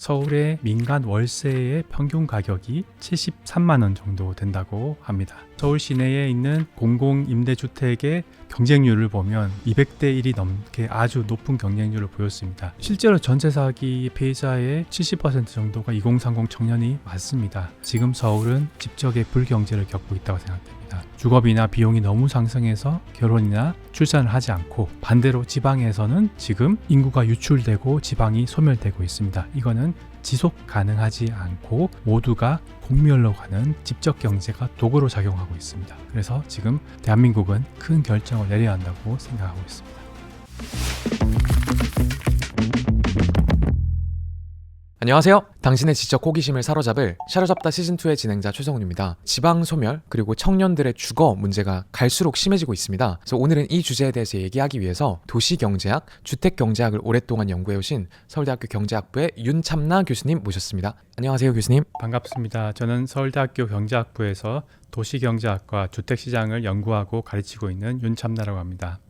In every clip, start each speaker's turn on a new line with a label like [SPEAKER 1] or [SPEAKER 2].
[SPEAKER 1] 서울의 민간 월세의 평균 가격이 73만 원 정도 된다고 합니다. 서울 시내에 있는 공공임대주택의 경쟁률을 보면 200대 1이 넘게 아주 높은 경쟁률을 보였습니다. 실제로 전세 사기 피해자의 70% 정도가 2030 청년이 많습니다. 지금 서울은 집적의 불경제를 겪고 있다고 생각됩니다. 주거비나 비용이 너무 상승해서 결혼이나 출산을 하지 않고, 반대로 지방에서는 지금 인구가 유출되고 지방이 소멸되고 있습니다. 이거는 지속 가능하지 않고 모두가 공멸로 가는 집적 경제가 도구로 작용하고 있습니다. 그래서 지금 대한민국은 큰 결정을 내려야 한다고 생각하고 있습니다.
[SPEAKER 2] 안녕하세요. 당신의 지적 호기심을 사로잡을 샤려잡다 시즌2의 진행자 최성훈입니다. 지방 소멸 그리고 청년들의 주거 문제가 갈수록 심해지고 있습니다. 그래서 오늘은 이 주제에 대해서 얘기하기 위해서 도시경제학, 주택경제학을 오랫동안 연구해오신 서울대학교 경제학부의 윤참나 교수님 모셨습니다. 안녕하세요, 교수님.
[SPEAKER 1] 반갑습니다. 저는 서울대학교 경제학부에서 도시경제학과 주택시장을 연구하고 가르치고 있는 윤참나라고 합니다.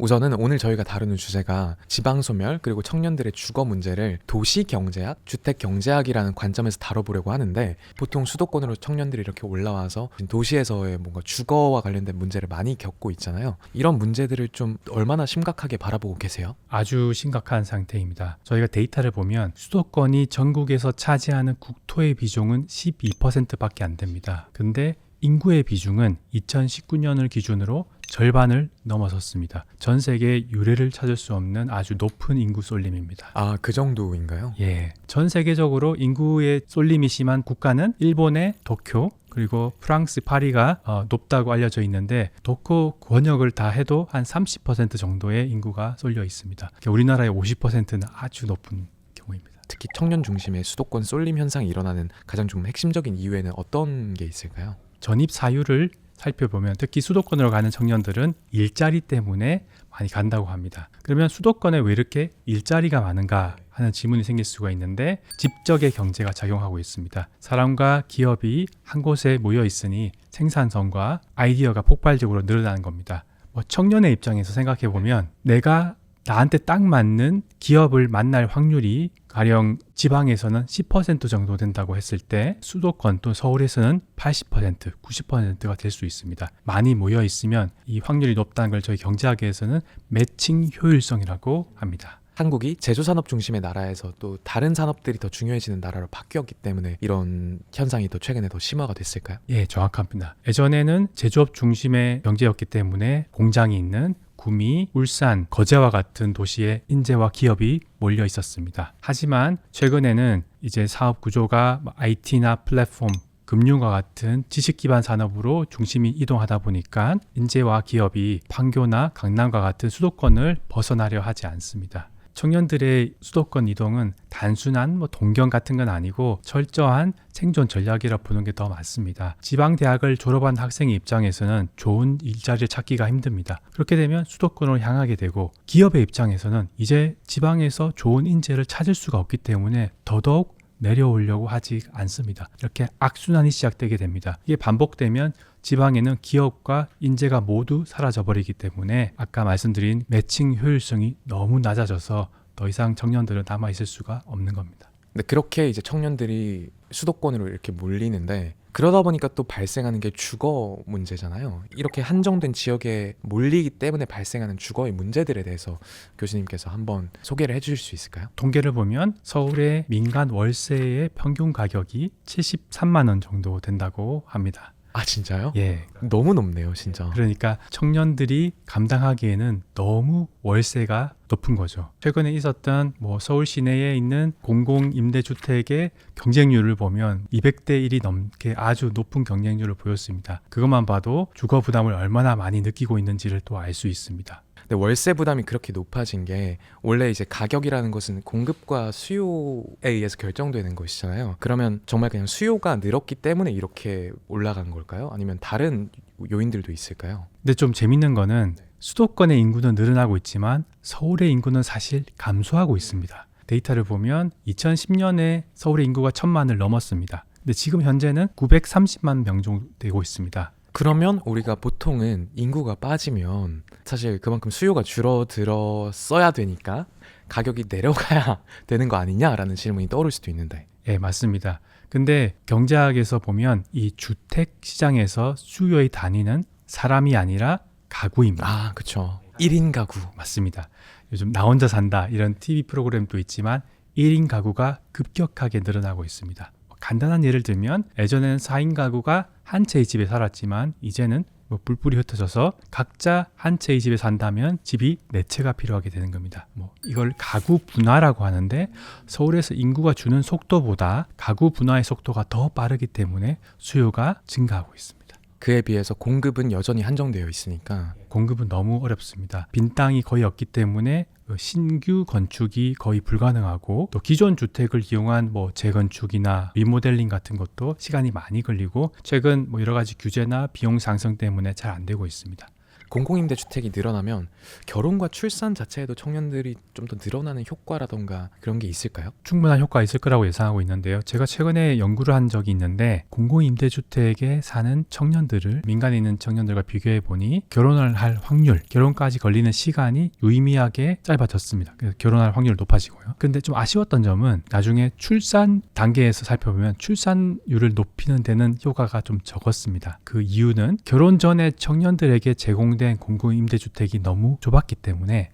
[SPEAKER 2] 우선은 오늘 저희가 다루는 주제가 지방소멸 그리고 청년들의 주거 문제를 도시경제학, 주택경제학이라는 관점에서 다뤄보려고 하는데, 보통 수도권으로 청년들이 이렇게 올라와서 도시에서의 뭔가 주거와 관련된 문제를 많이 겪고 있잖아요. 이런 문제들을 좀 얼마나 심각하게 바라보고 계세요?
[SPEAKER 1] 아주 심각한 상태입니다. 저희가 데이터를 보면 수도권이 전국에서 차지하는 국토의 비중은 12%밖에 안 됩니다. 근데 인구의 비중은 2019년을 기준으로 절반을 넘어섰습니다. 전 세계 유례를 찾을 수 없는 아주 높은 인구 쏠림입니다.
[SPEAKER 2] 아, 그 정도인가요?
[SPEAKER 1] 예. 전 세계적으로 인구의 쏠림이 심한 국가는 일본의 도쿄, 그리고 프랑스 파리가 높다고 알려져 있는데, 도쿄 권역을 다 해도 한 30% 정도의 인구가 쏠려 있습니다. 우리나라의 50%는 아주 높은 경우입니다.
[SPEAKER 2] 특히 청년 중심의 수도권 쏠림 현상이 일어나는 가장 좀 핵심적인 이유에는 어떤 게 있을까요?
[SPEAKER 1] 전입 사유를 살펴보면 특히 수도권으로 가는 청년들은 일자리 때문에 많이 간다고 합니다. 그러면 수도권에 왜 이렇게 일자리가 많은가 하는 질문이 생길 수가 있는데, 집적의 경제가 작용하고 있습니다. 사람과 기업이 한 곳에 모여 있으니 생산성과 아이디어가 폭발적으로 늘어나는 겁니다. 청년의 입장에서 생각해 보면 내가 나한테 딱 맞는 기업을 만날 확률이 가령 지방에서는 10% 정도 된다고 했을 때 수도권 또 서울에서는 80%, 90%가 될 수 있습니다. 많이 모여 있으면 이 확률이 높다는 걸 저희 경제학에서는 매칭 효율성이라고 합니다.
[SPEAKER 2] 한국이 제조산업 중심의 나라에서 또 다른 산업들이 더 중요해지는 나라로 바뀌었기 때문에 이런 현상이 더 최근에 더 심화가 됐을까요?
[SPEAKER 1] 예, 정확합니다. 예전에는 제조업 중심의 경제였기 때문에 공장이 있는 구미, 울산, 거제와 같은 도시에 인재와 기업이 몰려 있었습니다. 하지만 최근에는 이제 사업 구조가 IT나 플랫폼, 금융과 같은 지식 기반 산업으로 중심이 이동하다 보니까 인재와 기업이 판교나 강남과 같은 수도권을 벗어나려 하지 않습니다. 청년들의 수도권 이동은 단순한 동경 같은 건 아니고 철저한 생존 전략이라 보는 게 더 맞습니다. 지방 대학을 졸업한 학생의 입장에서는 좋은 일자리를 찾기가 힘듭니다. 그렇게 되면 수도권으로 향하게 되고, 기업의 입장에서는 이제 지방에서 좋은 인재를 찾을 수가 없기 때문에 더더욱 내려오려고 하지 않습니다. 이렇게 악순환이 시작되게 됩니다. 이게 반복되면 지방에는 기업과 인재가 모두 사라져버리기 때문에 아까 말씀드린 매칭 효율성이 너무 낮아져서 더 이상 청년들은 남아있을 수가 없는 겁니다.
[SPEAKER 2] 근데 그렇게 이제 청년들이 수도권으로 이렇게 몰리는데, 그러다 보니까 또 발생하는 게 주거 문제잖아요. 이렇게 한정된 지역에 몰리기 때문에 발생하는 주거의 문제들에 대해서 교수님께서 한번 소개를 해주실 수 있을까요?
[SPEAKER 1] 통계를 보면 서울의 민간 월세의 평균 가격이 73만 원 정도 된다고 합니다.
[SPEAKER 2] 아, 진짜요?
[SPEAKER 1] 예.
[SPEAKER 2] 너무 높네요, 진짜.
[SPEAKER 1] 그러니까 청년들이 감당하기에는 너무 월세가 높은 거죠. 최근에 있었던 서울 시내에 있는 공공임대주택의 경쟁률을 보면 200대 1이 넘게 아주 높은 경쟁률을 보였습니다. 그것만 봐도 주거 부담을 얼마나 많이 느끼고 있는지를 또 알 수 있습니다.
[SPEAKER 2] 근데 월세 부담이 그렇게 높아진 게, 원래 이제 가격이라는 것은 공급과 수요에 의해서 결정되는 것이잖아요. 그러면 정말 그냥 수요가 늘었기 때문에 이렇게 올라간 걸까요? 아니면 다른 요인들도 있을까요?
[SPEAKER 1] 근데 좀 재밌는 거는 수도권의 인구는 늘어나고 있지만 서울의 인구는 사실 감소하고 있습니다. 데이터를 보면 2010년에 서울의 인구가 1000만을 넘었습니다. 근데 지금 현재는 930만 명 정도 되고 있습니다.
[SPEAKER 2] 그러면 우리가 보통은 인구가 빠지면 사실 그만큼 수요가 줄어들었어야 되니까 가격이 내려가야 되는 거 아니냐라는 질문이 떠오를 수도 있는데.
[SPEAKER 1] 예, 맞습니다. 근데 경제학에서 보면 이 주택 시장에서 수요의 단위는 사람이 아니라 가구입니다.
[SPEAKER 2] 아, 그쵸. 1인 가구.
[SPEAKER 1] 맞습니다. 요즘 나 혼자 산다 이런 TV 프로그램도 있지만 1인 가구가 급격하게 늘어나고 있습니다. 간단한 예를 들면 예전에는 4인 가구가 한 채의 집에 살았지만 이제는 뿔뿔이 흩어져서 각자 한 채의 집에 산다면 집이 4채가 필요하게 되는 겁니다. 이걸 가구 분화라고 하는데 서울에서 인구가 주는 속도보다 가구 분화의 속도가 더 빠르기 때문에 수요가 증가하고 있습니다.
[SPEAKER 2] 그에 비해서 공급은 여전히 한정되어 있으니까.
[SPEAKER 1] 공급은 너무 어렵습니다. 빈 땅이 거의 없기 때문에 신규 건축이 거의 불가능하고 또 기존 주택을 이용한 재건축이나 리모델링 같은 것도 시간이 많이 걸리고 최근 여러 가지 규제나 비용 상승 때문에 잘 안 되고 있습니다.
[SPEAKER 2] 공공임대주택이 늘어나면 결혼과 출산 자체에도 청년들이 좀 더 늘어나는 효과라던가 그런 게 있을까요?
[SPEAKER 1] 충분한 효과가 있을 거라고 예상하고 있는데요. 제가 최근에 연구를 한 적이 있는데 공공임대주택에 사는 청년들을 민간에 있는 청년들과 비교해 보니 결혼을 할 확률, 결혼까지 걸리는 시간이 유의미하게 짧아졌습니다. 그래서 결혼할 확률이 높아지고요. 근데 좀 아쉬웠던 점은 나중에 출산 단계에서 살펴보면 출산율을 높이는 데는 효과가 좀 적었습니다. 그 이유는 결혼 전에 청년들에게 제공된 공공임대주택이 너무 좁았기 때문에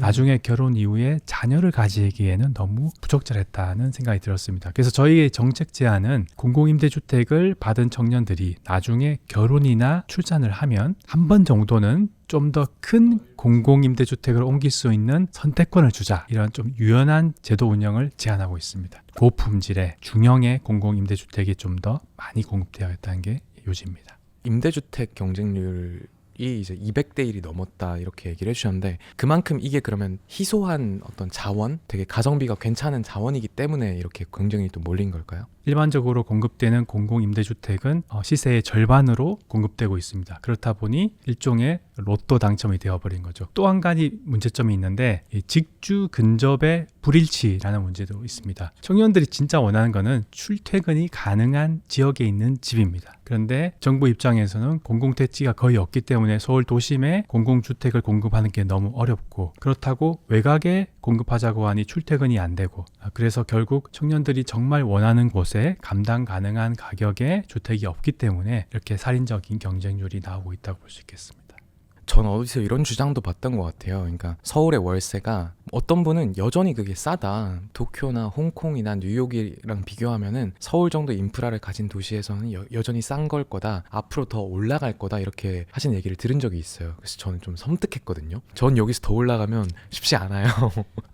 [SPEAKER 1] 나중에 결혼 이후에 자녀를 가지기에는 너무 부적절했다는 생각이 들었습니다. 그래서 저희의 정책 제안은 공공임대주택을 받은 청년들이 나중에 결혼이나 출산을 하면 한 번 정도는 좀 더 큰 공공임대주택을 옮길 수 있는 선택권을 주자, 이런 좀 유연한 제도 운영을 제안하고 있습니다. 고품질의 중형의 공공임대주택이 좀 더 많이 공급되어야겠다는 게 요지입니다.
[SPEAKER 2] 임대주택 경쟁률이 이제 200대 1이 넘었다 이렇게 얘기를 해주셨는데 그만큼 이게 그러면 희소한 어떤 자원, 되게 가성비가 괜찮은 자원이기 때문에 이렇게 경쟁이 또 몰린 걸까요?
[SPEAKER 1] 일반적으로 공급되는 공공임대주택은 시세의 절반으로 공급되고 있습니다. 그렇다 보니 일종의 로또 당첨이 되어버린 거죠. 또 한 가지 문제점이 있는데 이 직주 근접의 불일치라는 문제도 있습니다. 청년들이 진짜 원하는 거는 출퇴근이 가능한 지역에 있는 집입니다. 그런데 정부 입장에서는 공공택지가 거의 없기 때문에 서울 도심에 공공주택을 공급하는 게 너무 어렵고, 그렇다고 외곽에 공급하자고 하니 출퇴근이 안 되고, 그래서 결국 청년들이 정말 원하는 곳에 감당 가능한 가격의 주택이 없기 때문에 이렇게 살인적인 경쟁률이 나오고 있다고 볼 수 있겠습니다.
[SPEAKER 2] 전 어디서 이런 주장도 봤던 것 같아요. 그러니까 서울의 월세가 어떤 분은 여전히 그게 싸다, 도쿄나 홍콩이나 뉴욕이랑 비교하면은 서울 정도 인프라를 가진 도시에서는 여전히 싼 걸 거다, 앞으로 더 올라갈 거다, 이렇게 하신 얘기를 들은 적이 있어요. 그래서 저는 좀 섬뜩했거든요. 전 여기서 더 올라가면 쉽지 않아요.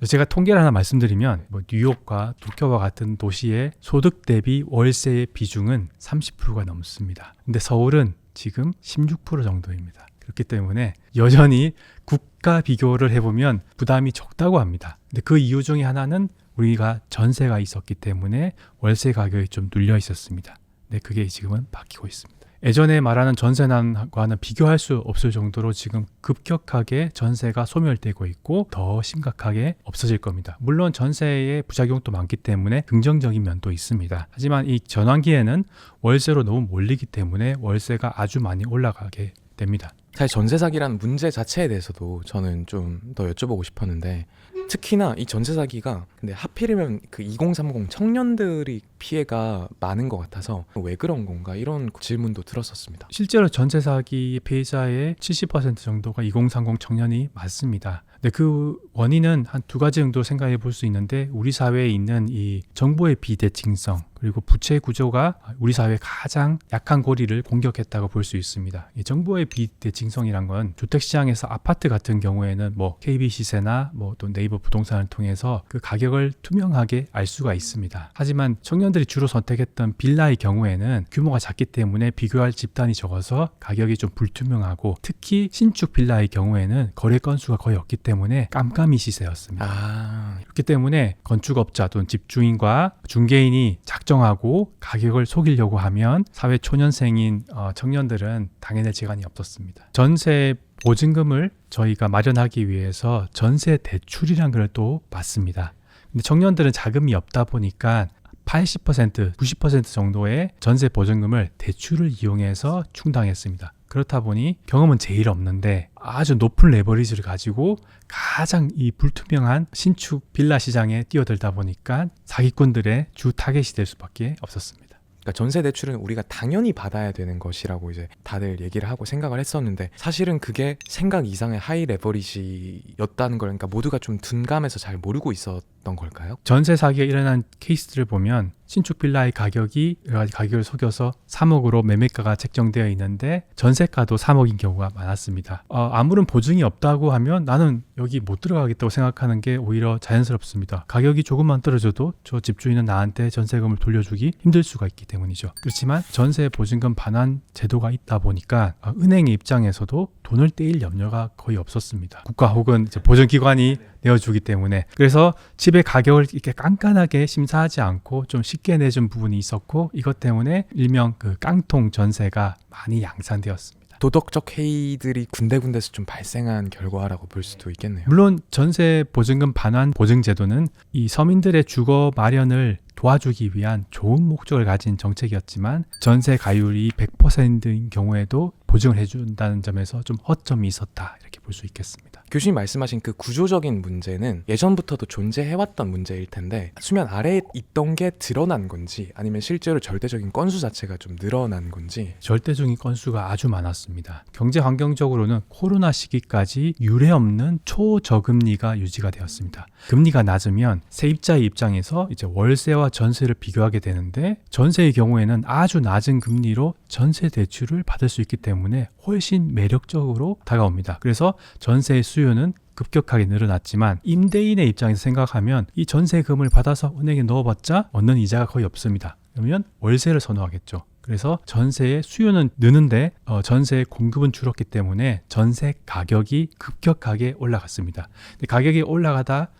[SPEAKER 1] 제가 통계를 하나 말씀드리면 뉴욕과 도쿄와 같은 도시의 소득 대비 월세의 비중은 30%가 넘습니다. 근데 서울은 지금 16% 정도입니다. 그렇기 때문에 여전히 국가 비교를 해보면 부담이 적다고 합니다. 근데 그 이유 중에 하나는 우리가 전세가 있었기 때문에 월세 가격이 좀 눌려 있었습니다. 근데 그게 지금은 바뀌고 있습니다. 예전에 말하는 전세난과는 비교할 수 없을 정도로 지금 급격하게 전세가 소멸되고 있고 더 심각하게 없어질 겁니다. 물론 전세의 부작용도 많기 때문에 긍정적인 면도 있습니다. 하지만 이 전환기에는 월세로 너무 몰리기 때문에 월세가 아주 많이 올라가게 됩니다.
[SPEAKER 2] 사실 전세 사기라는 문제 자체에 대해서도 저는 좀 더 여쭤보고 싶었는데, 특히나 이 전세 사기가 근데 하필이면 그 2030 청년들이 피해가 많은 것 같아서 왜 그런 건가, 이런 질문도 들었었습니다.
[SPEAKER 1] 실제로 전세 사기 피해자의 70% 정도가 2030 청년이 맞습니다. 근데 그 원인은 한 두 가지 정도 생각해 볼 수 있는데, 우리 사회에 있는 이 정보의 비대칭성 그리고 부채 구조가 우리 사회의 가장 약한 고리를 공격했다고 볼 수 있습니다. 이 정보의 비대칭성이란 건 주택시장에서 아파트 같은 경우에는 KB 시세나 또 네이버 부동산을 통해서 그 가격을 투명하게 알 수가 있습니다. 하지만 청년들이 주로 선택했던 빌라의 경우에는 규모가 작기 때문에 비교할 집단이 적어서 가격이 좀 불투명하고, 특히 신축 빌라의 경우에는 거래 건수가 거의 없기 때문에 깜깜이 시세였습니다. 그렇기 때문에 건축업자 또는 집주인과 중개인이 작정하고 가격을 속이려고 하면 사회 초년생인 청년들은 당해낼 재간이 없었습니다. 전세 보증금을 저희가 마련하기 위해서 전세 대출이라는 걸 또 받습니다. 근데 청년들은 자금이 없다 보니까 80%, 90% 정도의 전세 보증금을 대출을 이용해서 충당했습니다. 그렇다 보니 경험은 제일 없는데 아주 높은 레버리지를 가지고 가장 이 불투명한 신축 빌라 시장에 뛰어들다 보니까 사기꾼들의 주 타겟이 될 수밖에 없었습니다.
[SPEAKER 2] 그러니까 전세 대출은 우리가 당연히 받아야 되는 것이라고 이제 다들 얘기를 하고 생각을 했었는데 사실은 그게 생각 이상의 하이 레버리지였다는 걸 그러니까 모두가 좀 둔감해서 잘 모르고 있었던 걸까요?
[SPEAKER 1] 전세 사기가 일어난 케이스들을 보면 신축 빌라의 가격이 여러 가지 가격을 속여서 3억으로 매매가가 책정되어 있는데 전세가도 3억인 경우가 많았습니다. 아무런 보증이 없다고 하면 나는 여기 못 들어가겠다고 생각하는 게 오히려 자연스럽습니다. 가격이 조금만 떨어져도 저 집주인은 나한테 전세금을 돌려주기 힘들 수가 있기 때문이죠. 그렇지만 전세 보증금 반환 제도가 있다 보니까 은행의 입장에서도 돈을 떼일 염려가 거의 없었습니다. 국가 혹은 이제 보증기관이 내어주기 때문에. 그래서 집의 가격을 이렇게 깐깐하게 심사하지 않고 좀 쉽게 내준 부분이 있었고, 이것 때문에 일명 그 깡통 전세가 많이 양산되었습니다.
[SPEAKER 2] 도덕적 해이들이 군데군데서 좀 발생한 결과라고 볼 수도 있겠네요.
[SPEAKER 1] 물론 전세 보증금 반환 보증제도는 이 서민들의 주거 마련을 도와주기 위한 좋은 목적을 가진 정책이었지만 전세 가율이 100%인 경우에도 보증을 해준다는 점에서 좀 허점이 있었다, 이렇게 볼 수 있겠습니다.
[SPEAKER 2] 교수님 말씀하신 그 구조적인 문제는 예전부터도 존재해왔던 문제일 텐데 수면 아래에 있던 게 드러난 건지 아니면 실제로 절대적인 건수 자체가 좀 늘어난 건지.
[SPEAKER 1] 절대적인 건수가 아주 많았습니다. 경제 환경적으로는 코로나 시기까지 유례없는 초저금리가 유지가 되었습니다. 금리가 낮으면 세입자의 입장에서 이제 월세와 전세를 비교하게 되는데, 전세의 경우에는 아주 낮은 금리로 전세 대출을 받을 수 있기 때문에 훨씬 매력적으로 다가옵니다. 그래서 전세의 수요는 급격하게 늘어났지만 임대인의 입장에서 생각하면 이 전세금을 받아서 은행에 넣어봤자 얻는 이자가 거의 없습니다. 그러면 월세를 선호하겠죠. 그래서 전세의 수요는 느는데 전세의 공급은 줄었기 때문에 전세 가격이 급격하게 올라갔습니다. 근데 가격이 올라가다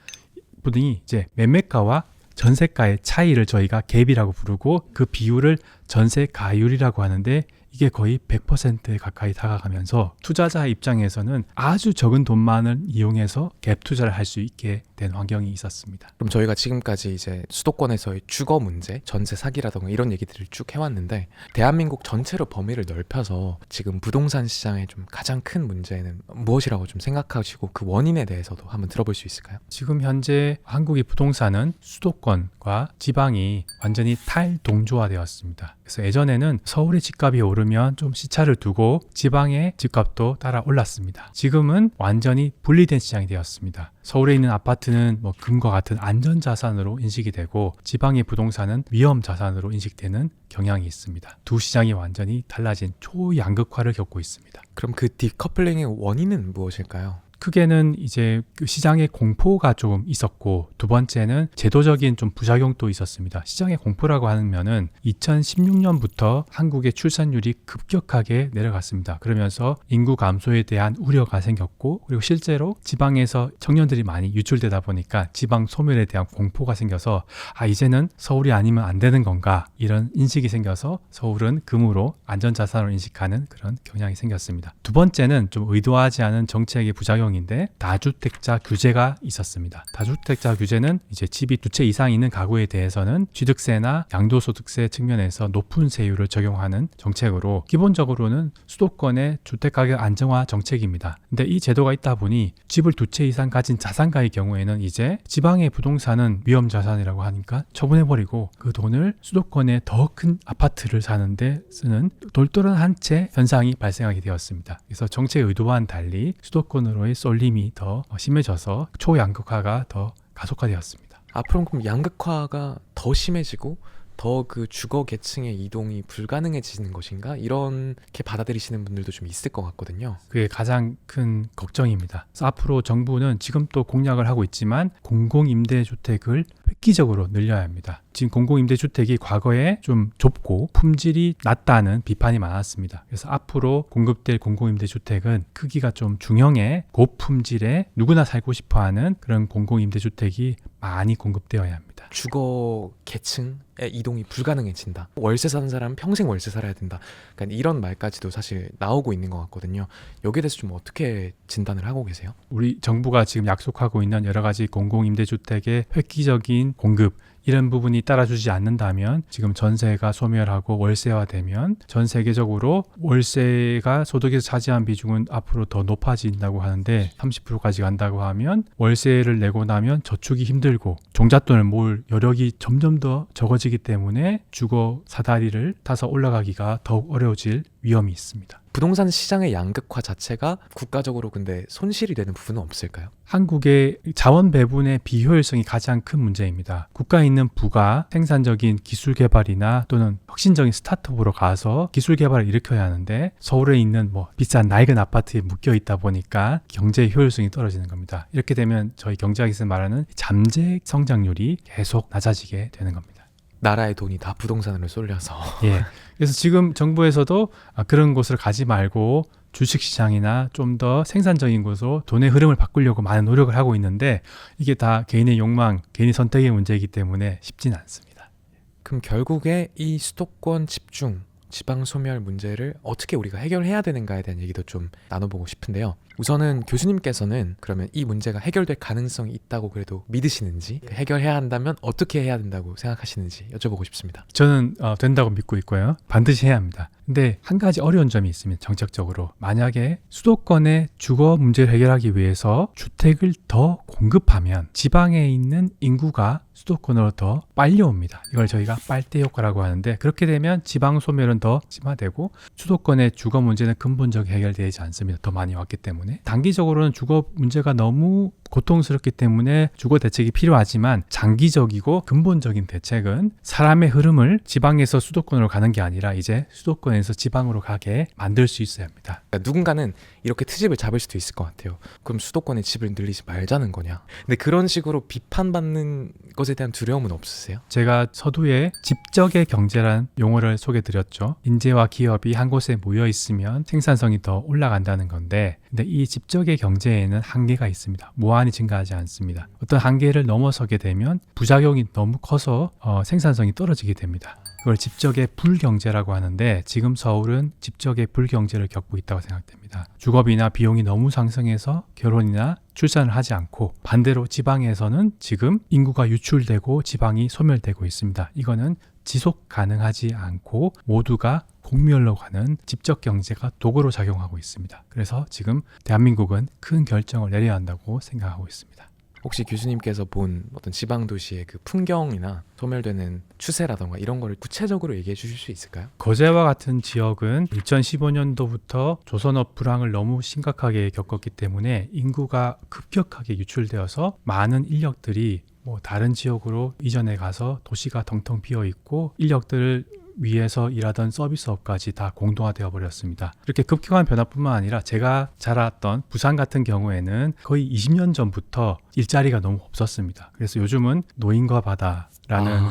[SPEAKER 1] 보니 이제 매매가와 전세가의 차이를 저희가 갭이라고 부르고, 그 비율을 전세 가율이라고 하는데 이게 거의 100%에 가까이 다가가면서 투자자 입장에서는 아주 적은 돈만을 이용해서 갭 투자를 할 수 있게 된 환경이 있었습니다.
[SPEAKER 2] 그럼 저희가 지금까지 이제 수도권에서의 주거 문제, 전세 사기라던가 이런 얘기들을 쭉 해왔는데 대한민국 전체로 범위를 넓혀서 지금 부동산 시장의 좀 가장 큰 문제는 무엇이라고 좀 생각하시고 그 원인에 대해서도 한번 들어볼 수 있을까요?
[SPEAKER 1] 지금 현재 한국의 부동산은 수도권과 지방이 완전히 탈동조화되었습니다. 그래서 예전에는 서울의 집값이 오르면 좀 시차를 두고 지방의 집값도 따라 올랐습니다. 지금은 완전히 분리된 시장이 되었습니다. 서울에 있는 아파트는 뭐 금과 같은 안전자산으로 인식이 되고 지방의 부동산은 위험자산으로 인식되는 경향이 있습니다. 두 시장이 완전히 달라진 초양극화를 겪고 있습니다.
[SPEAKER 2] 그럼 그 디커플링의 원인은 무엇일까요?
[SPEAKER 1] 크게는 이제 그 시장의 공포가 좀 있었고, 두 번째는 제도적인 좀 부작용도 있었습니다. 시장의 공포라고 하면은 2016년부터 한국의 출산율이 급격하게 내려갔습니다. 그러면서 인구 감소에 대한 우려가 생겼고, 그리고 실제로 지방에서 청년들이 많이 유출되다 보니까 지방 소멸에 대한 공포가 생겨서 이제는 서울이 아니면 안 되는 건가, 이런 인식이 생겨서 서울은 금으로 안전자산으로 인식하는 그런 경향이 생겼습니다. 두 번째는 좀 의도하지 않은 정책의 부작용 인데 다주택자 규제가 있었습니다. 다주택자 규제는 이제 집이 두 채 이상 있는 가구에 대해서는 취득세나 양도소득세 측면에서 높은 세율을 적용하는 정책으로, 기본적으로는 수도권의 주택가격 안정화 정책입니다. 근데 이 제도가 있다 보니 집을 두 채 이상 가진 자산가의 경우에는 이제 지방의 부동산은 위험자산이라고 하니까 처분해버리고 그 돈을 수도권에 더 큰 아파트를 사는데 쓰는 돌돌한 한 채 현상이 발생하게 되었습니다. 그래서 정책의 의도와는 달리 수도권으로의 쏠림이 더 심해져서 초양극화가 더 가속화되었습니다.
[SPEAKER 2] 앞으로는 그럼 양극화가 더 심해지고 더 그 주거 계층의 이동이 불가능해지는 것인가? 이렇게 받아들이시는 분들도 좀 있을 것 같거든요.
[SPEAKER 1] 그게 가장 큰 걱정입니다. 그래서 앞으로 정부는 지금 또 공약을 하고 있지만 공공임대주택을 획기적으로 늘려야 합니다. 지금 공공임대주택이 과거에 좀 좁고 품질이 낮다는 비판이 많았습니다. 그래서 앞으로 공급될 공공임대주택은 크기가 좀 중형의 고품질의 누구나 살고 싶어하는 그런 공공임대주택이 많이 공급되어야 합니다.
[SPEAKER 2] 주거 계층의 이동이 불가능해진다. 월세 사는 사람은 평생 월세 살아야 된다. 그러니까 이런 말까지도 사실 나오고 있는 것 같거든요. 여기에 대해서 좀 어떻게 진단을 하고 계세요?
[SPEAKER 1] 우리 정부가 지금 약속하고 있는 여러 가지 공공임대주택의 획기적인 공급, 이런 부분이 따라주지 않는다면 지금 전세가 소멸하고 월세화되면 전 세계적으로 월세가 소득에서 차지한 비중은 앞으로 더 높아진다고 하는데 30%까지 간다고 하면 월세를 내고 나면 저축이 힘들고 종잣돈을 모을 여력이 점점 더 적어지기 때문에 주거 사다리를 타서 올라가기가 더욱 어려워질 위험이 있습니다.
[SPEAKER 2] 부동산 시장의 양극화 자체가 국가적으로 근데 손실이 되는 부분은 없을까요?
[SPEAKER 1] 한국의 자원 배분의 비효율성이 가장 큰 문제입니다. 국가에 있는 부가 생산적인 기술 개발이나 또는 혁신적인 스타트업으로 가서 기술 개발을 일으켜야 하는데 서울에 있는 비싼 낡은 아파트에 묶여 있다 보니까 경제 효율성이 떨어지는 겁니다. 이렇게 되면 저희 경제학에서 말하는 잠재 성장률이 계속 낮아지게 되는 겁니다.
[SPEAKER 2] 나라의 돈이 다 부동산으로 쏠려서
[SPEAKER 1] 예. 그래서 지금 정부에서도 그런 곳을 가지 말고 주식시장이나 좀 더 생산적인 곳으로 돈의 흐름을 바꾸려고 많은 노력을 하고 있는데 이게 다 개인의 욕망, 개인의 선택의 문제이기 때문에 쉽지는 않습니다.
[SPEAKER 2] 그럼 결국에 이 수도권 집중, 지방 소멸 문제를 어떻게 우리가 해결해야 되는가에 대한 얘기도 좀 나눠보고 싶은데요. 우선은 교수님께서는 그러면 이 문제가 해결될 가능성이 있다고 그래도 믿으시는지, 해결해야 한다면 어떻게 해야 된다고 생각하시는지 여쭤보고 싶습니다.
[SPEAKER 1] 저는 된다고 믿고 있고요. 반드시 해야 합니다. 근데 한 가지 어려운 점이 있습니다. 정책적으로. 만약에 수도권의 주거 문제를 해결하기 위해서 주택을 더 공급하면 지방에 있는 인구가 수도권으로 더 빨리 옵니다. 이걸 저희가 빨대 효과라고 하는데 그렇게 되면 지방 소멸은 더 심화되고 수도권의 주거 문제는 근본적으로 해결되지 않습니다. 더 많이 왔기 때문에. 단기적으로는 주거 문제가 너무 고통스럽기 때문에 주거 대책이 필요하지만 장기적이고 근본적인 대책은 사람의 흐름을 지방에서 수도권으로 가는 게 아니라 이제 수도권에서 지방으로 가게 만들 수 있어야 합니다.
[SPEAKER 2] 그러니까 누군가는 이렇게 트집을 잡을 수도 있을 것 같아요. 그럼 수도권에 집을 늘리지 말자는 거냐? 근데 그런 식으로 비판받는 것에 대한 두려움은 없으세요?
[SPEAKER 1] 제가 서두에 집적의 경제라는 용어를 소개드렸죠. 인재와 기업이 한 곳에 모여 있으면 생산성이 더 올라간다는 건데 근데 이 집적의 경제에는 한계가 있습니다. 무한히 증가하지 않습니다. 어떤 한계를 넘어서게 되면 부작용이 너무 커서 생산성이 떨어지게 됩니다. 그걸 집적의 불경제라고 하는데 지금 서울은 집적의 불경제를 겪고 있다고 생각됩니다. 주거비나 비용이 너무 상승해서 결혼이나 출산을 하지 않고 반대로 지방에서는 지금 인구가 유출되고 지방이 소멸되고 있습니다. 이거는 지속 가능하지 않고 모두가 공멸로 가는 집적 경제가 도구로 작용하고 있습니다. 그래서 지금 대한민국은 큰 결정을 내려야 한다고 생각하고 있습니다.
[SPEAKER 2] 혹시 교수님께서 본 어떤 지방 도시의 그 풍경이나 소멸되는 추세라던가 이런 거를 구체적으로 얘기해 주실 수 있을까요?
[SPEAKER 1] 거제와 같은 지역은 2015년도부터 조선업 불황을 너무 심각하게 겪었기 때문에 인구가 급격하게 유출되어서 많은 인력들이 다른 지역으로 이전해 가서 도시가 텅텅 비어 있고 인력들을 위에서 일하던 서비스업까지 다 공동화되어 버렸습니다. 이렇게 급격한 변화뿐만 아니라 제가 자랐던 부산 같은 경우에는 거의 20년 전부터 일자리가 너무 없었습니다. 그래서 요즘은 노인과 바다라는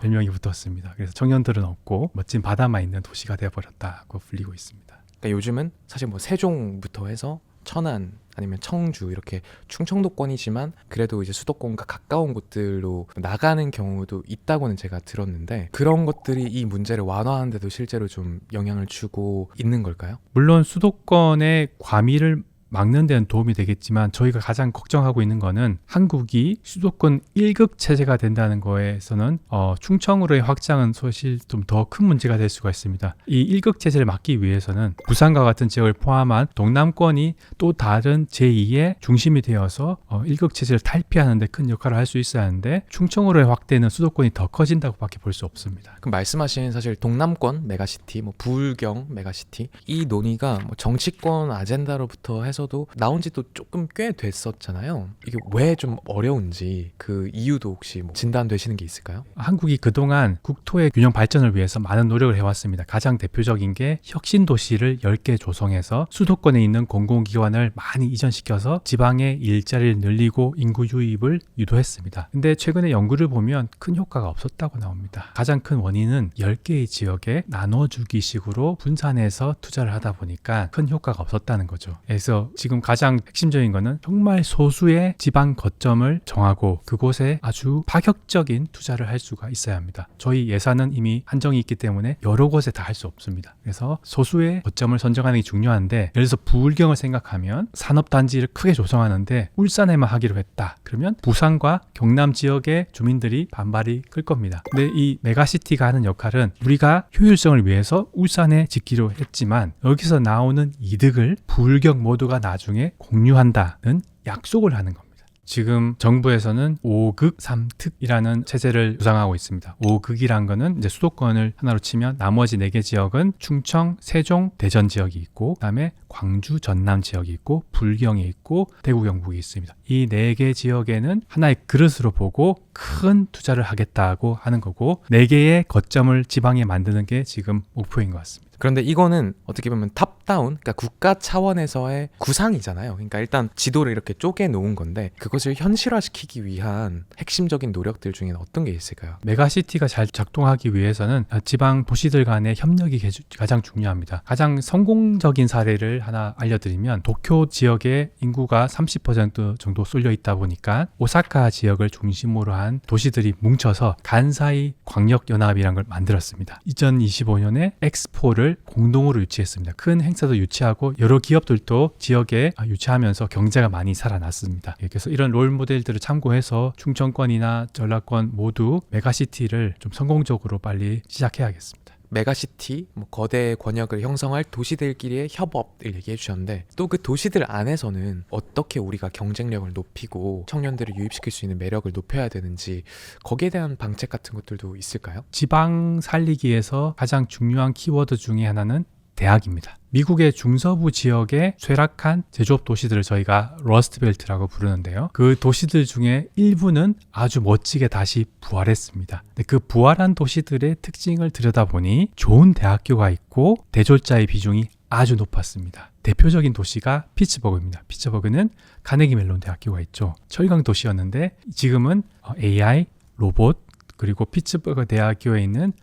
[SPEAKER 1] 별명이 붙었습니다. 그래서 청년들은 없고 멋진 바다만 있는 도시가 되어버렸다고 불리고 있습니다.
[SPEAKER 2] 그러니까 요즘은 사실 세종부터 해서 천안 아니면 청주 이렇게 충청도권이지만 그래도 이제 수도권과 가까운 곳들로 나가는 경우도 있다고는 제가 들었는데 그런 것들이 이 문제를 완화하는 데도 실제로 좀 영향을 주고 있는 걸까요?
[SPEAKER 1] 물론 수도권의 과밀을 막는 데는 도움이 되겠지만 저희가 가장 걱정하고 있는 거는 한국이 수도권 1극 체제가 된다는 거에서는 충청으로의 확장은 사실 좀 더 큰 문제가 될 수가 있습니다. 이 1극 체제를 막기 위해서는 부산과 같은 지역을 포함한 동남권이 또 다른 제2의 중심이 되어서 1극 체제를 탈피하는 데 큰 역할을 할 수 있어야 하는데 충청으로의 확대는 수도권이 더 커진다고 밖에 볼 수 없습니다.
[SPEAKER 2] 그럼 말씀하신 사실 동남권 메가시티, 부울경 메가시티 이 논의가 정치권 아젠다로부터 해서 도 나온 지도 조금 꽤 됐었잖아요. 이게 왜 좀 어려운지 그 이유도 혹시 진단되시는 게 있을까요?
[SPEAKER 1] 한국이 그동안 국토의 균형 발전을 위해서 많은 노력을 해왔습니다. 가장 대표적인 게 혁신 도시를 10개 조성해서 수도권에 있는 공공기관을 많이 이전시켜서 지방의 일자리를 늘리고 인구 유입을 유도했습니다. 근데 최근에 연구를 보면 큰 효과가 없었다고 나옵니다. 가장 큰 원인은 10개의 지역에 나눠주기식으로 분산해서 투자를 하다 보니까 큰 효과가 없었다는 거죠. 그래서 지금 가장 핵심적인 거는 정말 소수의 지방 거점을 정하고 그곳에 아주 파격적인 투자를 할 수가 있어야 합니다. 저희 예산은 이미 한정이 있기 때문에 여러 곳에 다 할 수 없습니다. 그래서 소수의 거점을 선정하는 게 중요한데 예를 들어서 부울경을 생각하면 산업단지를 크게 조성하는데 울산에만 하기로 했다. 그러면 부산과 경남 지역의 주민들이 반발이 클 겁니다. 근데 이 메가시티가 하는 역할은 우리가 효율성을 위해서 울산에 짓기로 했지만 여기서 나오는 이득을 부울경 모두가 나중에 공유한다는 약속을 하는 겁니다. 지금 정부에서는 5극 3특이라는 체제를 구상하고 있습니다. 5극이란 거는 이제 수도권을 하나로 치면 나머지 4개 지역은 충청, 세종, 대전 지역이 있고 그다음에 광주, 전남 지역이 있고 불경이 있고 대구, 경북이 있습니다. 이 4개 지역에는 하나의 그릇으로 보고 큰 투자를 하겠다고 하는 거고 4개의 거점을 지방에 만드는 게 지금 목표인 것 같습니다.
[SPEAKER 2] 그런데 이거는 어떻게 보면 탑다운, 그러니까 국가 차원에서의 구상이잖아요. 그러니까 일단 지도를 이렇게 쪼개 놓은 건데 그것을 현실화시키기 위한 핵심적인 노력들 중에는 어떤 게 있을까요?
[SPEAKER 1] 메가시티가 잘 작동하기 위해서는 지방 도시들 간의 협력이 가장 중요합니다. 가장 성공적인 사례를 하나 알려드리면 도쿄 지역의 인구가 30% 정도 쏠려 있다 보니까 오사카 지역을 중심으로 한 도시들이 뭉쳐서 간사이 광역연합이라는 걸 만들었습니다. 2025년에 엑스포를 공동으로 유치했습니다. 큰 행사도 유치하고 여러 기업들도 지역에 유치하면서 경제가 많이 살아났습니다. 그래서 이런 롤 모델들을 참고해서 충청권이나 전라권 모두 메가시티를 좀 성공적으로 빨리 시작해야겠습니다.
[SPEAKER 2] 메가시티, 거대 권역을 형성할 도시들끼리의 협업을 얘기해 주셨는데 또 그 도시들 안에서는 어떻게 우리가 경쟁력을 높이고 청년들을 유입시킬 수 있는 매력을 높여야 되는지 거기에 대한 방책 같은 것들도 있을까요?
[SPEAKER 1] 지방 살리기에서 가장 중요한 키워드 중에 하나는 대학입니다. 미국의 중서부 지역의 쇠락한 제조업 도시들을 저희가 러스트벨트라고 부르는데요. 그 도시들 중에 일부는 아주 멋지게 다시 부활했습니다. 근데 그 부활한 도시들의 특징을 들여다보니 좋은 대학교가 있고 대졸자의 비중이 아주 높았습니다. 대표적인 도시가 피츠버그입니다. 피츠버그는 카네기 멜론 대학교가 있죠. 철강 도시였는데 지금은 AI, 로봇, 그리고 피츠버그 대학교에 있는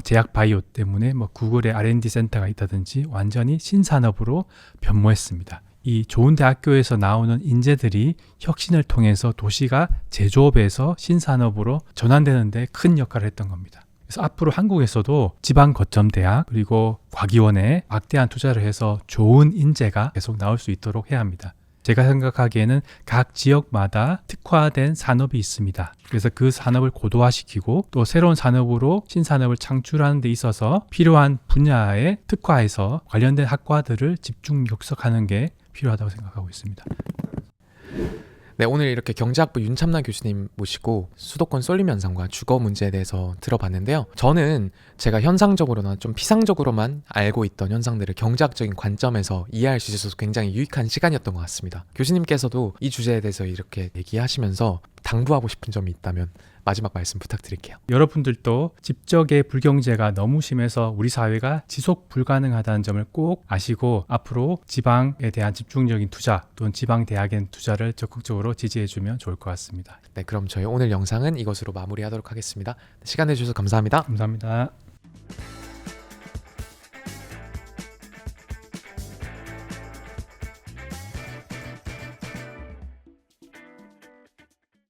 [SPEAKER 1] 제약 바이오 때문에 구글의 R&D 센터가 있다든지 완전히 신산업으로 변모했습니다. 이 좋은 대학교에서 나오는 인재들이 혁신을 통해서 도시가 제조업에서 신산업으로 전환되는데 큰 역할을 했던 겁니다. 그래서 앞으로 한국에서도 지방 거점 대학 그리고 과기원에 막대한 투자를 해서 좋은 인재가 계속 나올 수 있도록 해야 합니다. 제가 생각하기에는 각 지역마다 특화된 산업이 있습니다. 그래서 그 산업을 고도화시키고 또 새로운 산업으로 신산업을 창출하는 데 있어서 필요한 분야에 특화해서 관련된 학과들을 집중 역석하는 게 필요하다고 생각하고 있습니다.
[SPEAKER 2] 네, 오늘 이렇게 경제학부 윤참나 교수님 모시고 수도권 쏠림 현상과 주거 문제에 대해서 들어봤는데요. 저는 제가 현상적으로나 좀 피상적으로만 알고 있던 현상들을 경제학적인 관점에서 이해할 수 있어서 굉장히 유익한 시간이었던 것 같습니다. 교수님께서도 이 주제에 대해서 이렇게 얘기하시면서 당부하고 싶은 점이 있다면 마지막 말씀 부탁드릴게요.
[SPEAKER 1] 여러분들도 집적의 불경제가 너무 심해서 우리 사회가 지속 불가능하다는 점을 꼭 아시고 앞으로 지방에 대한 집중적인 투자 또는 지방 대학에 대한 투자를 적극적으로 지지해주면 좋을 것 같습니다.
[SPEAKER 2] 네, 그럼 저희 오늘 영상은 이것으로 마무리하도록 하겠습니다. 시간 내주셔서 감사합니다.
[SPEAKER 1] 감사합니다.